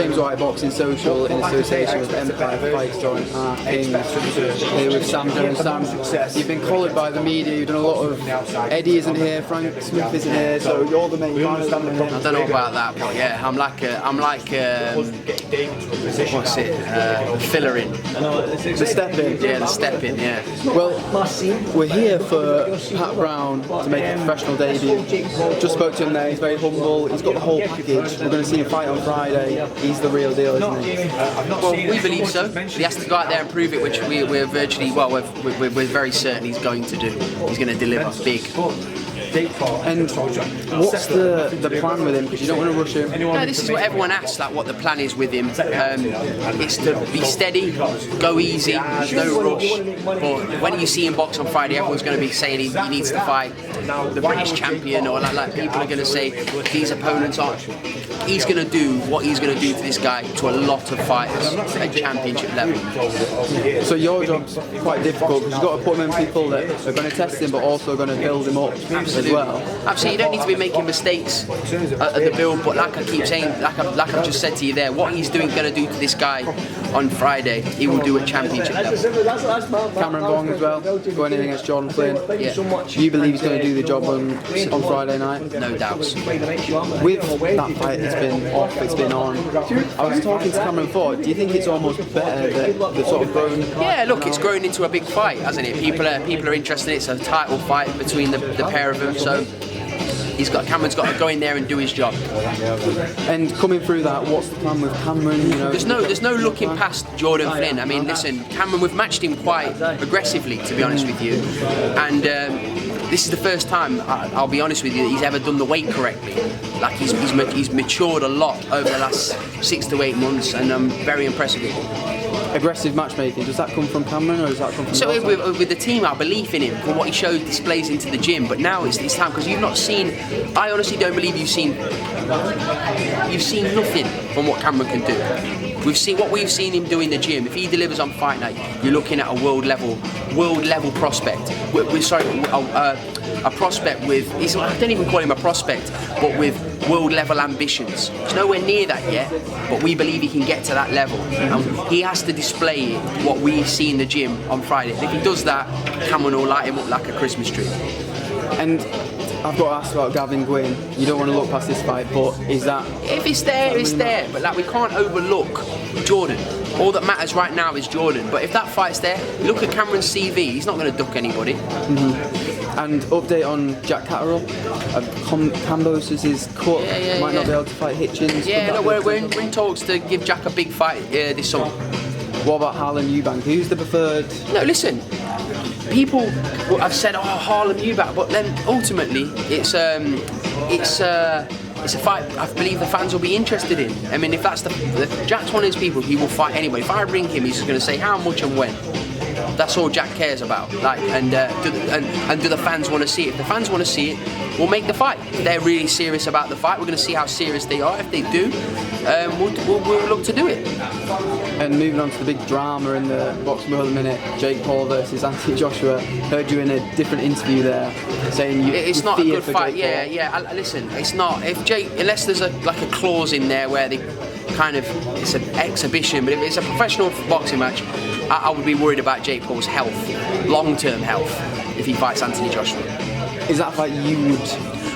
James White Boxing Social in association with Empire Fights Joint Kings here with Sam Jones. Sam, you've been collared by the media, you've done a lot of... Eddie isn't here, Frank Smith isn't here, so you're the main man. I don't know about that, but yeah, I'm like what's it, filler in. The step in? Yeah, the step in, yeah. Well, we're here for Pat Brown to make a professional debut. Just spoke to him there, he's very humble, he's got the whole package. We're going to see him fight on Friday. He's the real deal, isn't he? Well, we believe so. He has to go out there and prove it, which we're virtually, well, we're very certain he's going to do. He's going to deliver big. And what's the plan with him? Because you don't want to rush him. No, this is what everyone asks, like what the plan is with him. It's to be steady, go easy, there's no rush. But when you see him box on Friday, everyone's going to be saying he needs to fight the British champion, or like people are going to say these opponents aren't. He's going to do what he's going to do to this guy to a lot of fighters at championship level. So your job's quite difficult because you've got to put him in people that are going to test him but also going to build him up as well. Absolutely, you don't need to be making mistakes at the build, but like I keep saying, like I've just said to you there, what he's going to do to this guy on Friday, he will do at championship level. Cameron Vuong as well, going in against Jordan Flynn. Yeah. You believe he's going to do the job on Friday night? No doubts. With that fight, it's been off, it's been on. I was talking to Cameron Ford. Do you think it's almost better that the sort of grown? Yeah, look, it's grown into a big fight, hasn't it? People are interested. It's a title fight between the pair of them. So Cameron's got to go in there and do his job. And coming through that, what's the plan with Cameron? You know, there's no looking past Jordan Flynn. I mean, listen, Cameron, we've matched him quite aggressively, to be honest with you, and this is the first time, I'll be honest with you, that he's ever done the weight correctly. Like he's matured a lot over the last 6 to 8 months, and I'm very impressed with him. Aggressive matchmaking, does that come from Cameron or does that come from... So with the team, our belief in him, for what he showed, displays into the gym, but now it's time, because you've not seen, I honestly don't believe you've seen nothing from what Cameron can do. We've seen what we've seen him do in the gym. If he delivers on fight night, you're looking at a world level prospect. A prospect with, I don't even call him a prospect, but with world level ambitions. He's nowhere near that yet, but we believe he can get to that level. He has to display what we see in the gym on Friday. If he does that, Cameron will light him up like a Christmas tree. And I've got to ask about Gavin Gwynn. You don't want to look past this fight, but is that... If it's there, it's there. But like, we can't overlook Jordan. All that matters right now is Jordan. But if that fight's there, look at Cameron's CV. He's not going to duck anybody. Mm-hmm. And update on Jack Catterall. Cambos is his cut. Might not be able to fight Hitchens. Yeah, no, we're in talks to give Jack a big fight this summer. What about Harlan Eubank? Who's the preferred? No, listen. People have said, "Oh, Harlan Eubank," but then ultimately, it's a fight I believe the fans will be interested in. I mean, if that's Jack's one of those people, he will fight anyway. If I ring him, he's just going to say how much and when. That's all Jack cares about. Like, and do the fans want to see it? If the fans want to see it, we'll make the fight. If they're really serious about the fight, we're going to see how serious they are. If they do, we'll look to do it. And moving on to the big drama in the boxing world at the minute, Jake Paul versus Anthony Joshua. Heard you in a different interview there saying it's not a good fight. Yeah. Listen, it's not. If Jake, unless there's a clause in there where they kind of, it's an exhibition, but if it's a professional boxing match, I would be worried about Jake Paul's health, long-term health, if he fights Anthony Joshua. Is that fight you would?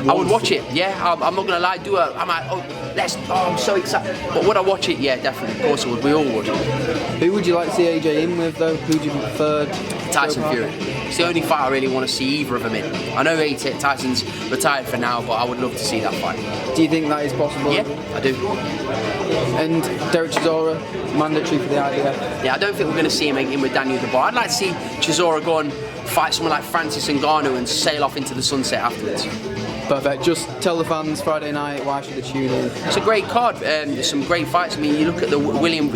I would watch it. Yeah, I'm not gonna lie. I'm so excited. But would I watch it? Yeah, definitely. Of course I would. We all would. Who would you like to see AJ in with though? Who do you prefer? Tyson Fury. It's the only fight I really want to see either of them in. I know Tyson's retired for now, but I would love to see that fight. Do you think that is possible? Yeah, I do. And Derek Chisora, mandatory for the IBF? Yeah, I don't think we're going to see him in with Daniel Dubois. I'd like to see Chisora go and fight someone like Francis Ngannou and sail off into the sunset afterwards. Perfect. Just tell the fans Friday night why should they tune in. It's a great card. There's some great fights. I mean, you look at the William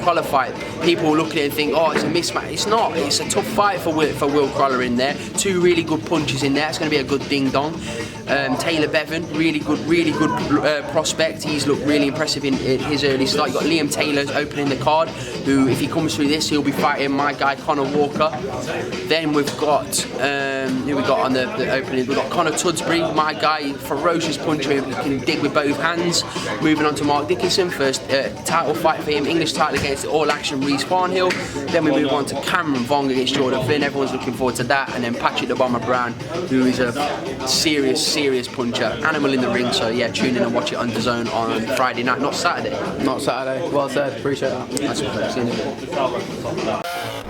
Crawler fight. People will look at it and think, oh, it's a mismatch. It's not. It's a tough fight for Will Crawler in there. 2 really good punches in there. It's going to be a good ding dong. Taylor Bevan, really good prospect. He's looked really impressive in his early start. You've got Liam Taylor's opening the card, who, if he comes through this, he'll be fighting my guy Conor Walker. Then we've got who we got on the opening. We've got Conor Tudsbury, my guy, ferocious puncher who can dig with both hands. Moving on to Mark Dickinson, first title fight for him, English title against the all-action Reece Farnhill. Then we move on to Cameron Vuong against Jordan Flynn. Everyone's looking forward to that. And then Patrick the Bomber Brown, who is a serious puncher, animal in the ring. So yeah, tune in and watch it on DAZN on Friday night, not Saturday. Not Saturday. Well said. Appreciate that. That's what I'm saying.